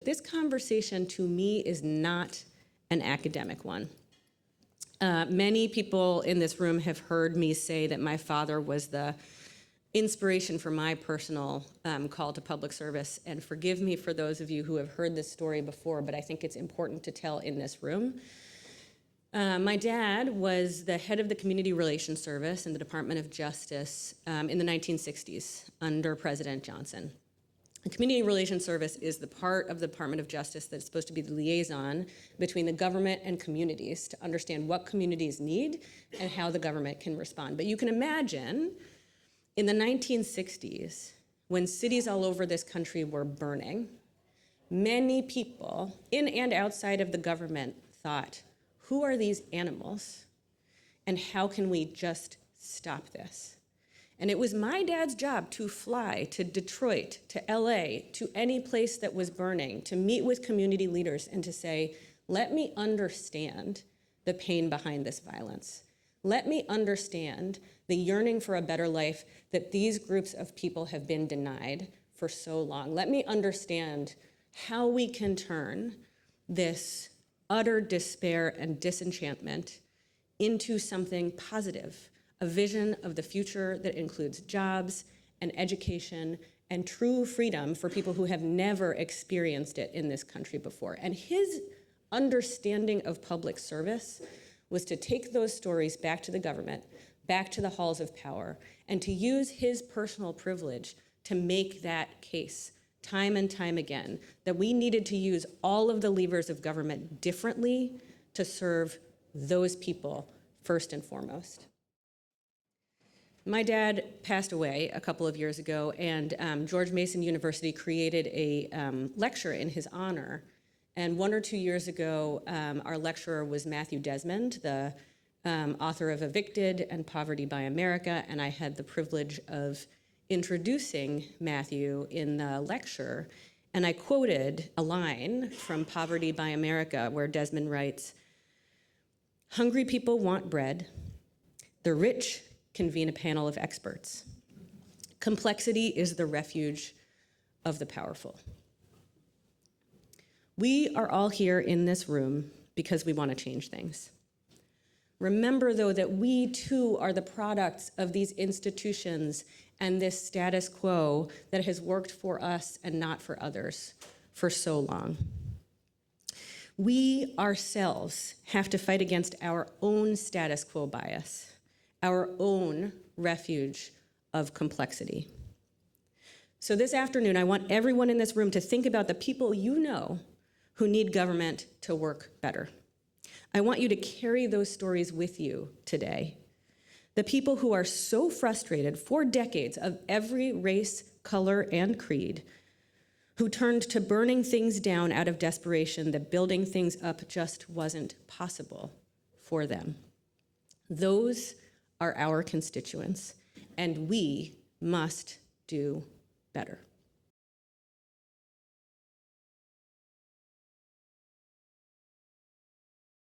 this conversation to me is not an academic one. Many people in this room have heard me say that my father was the inspiration for my personal call to public service. And forgive me for those of you who have heard this story before, but I think it's important to tell in this room. My dad was the head of the Community Relations Service in the Department of Justice in the 1960s under President Johnson. The Community Relations Service is the part of the Department of Justice that's supposed to be the liaison between the government and communities to understand what communities need and how the government can respond. But you can imagine in the 1960s, when cities all over this country were burning, many people in and outside of the government thought, who are these animals and how can we just stop this? And it was my dad's job to fly to Detroit, to LA, to any place that was burning, to meet with community leaders and to say, let me understand the pain behind this violence. Let me understand the yearning for a better life that these groups of people have been denied for so long. Let me understand how we can turn this utter despair and disenchantment into something positive, a vision of the future that includes jobs and education and true freedom for people who have never experienced it in this country before. And his understanding of public service was to take those stories back to the government, back to the halls of power, and to use his personal privilege to make that case time and time again, that we needed to use all of the levers of government differently to serve those people first and foremost. My dad passed away a couple of years ago, and George Mason University created a lecture in his honor. And 1 or 2 years ago, our lecturer was Matthew Desmond, the author of Evicted and Poverty by America, and I had the privilege of introducing Matthew in the lecture. And I quoted a line from Poverty by America where Desmond writes, "Hungry people want bread. The rich convene a panel of experts. Complexity is the refuge of the powerful." We are all here in this room because we want to change things. Remember, though, that we too are the products of these institutions and this status quo that has worked for us and not for others for so long. We ourselves have to fight against our own status quo bias, our own refuge of complexity. So this afternoon, I want everyone in this room to think about the people you know who need government to work better. I want you to carry those stories with you today. The people who are so frustrated for decades of every race, color, and creed, who turned to burning things down out of desperation that building things up just wasn't possible for them. Those are our constituents, and we must do better.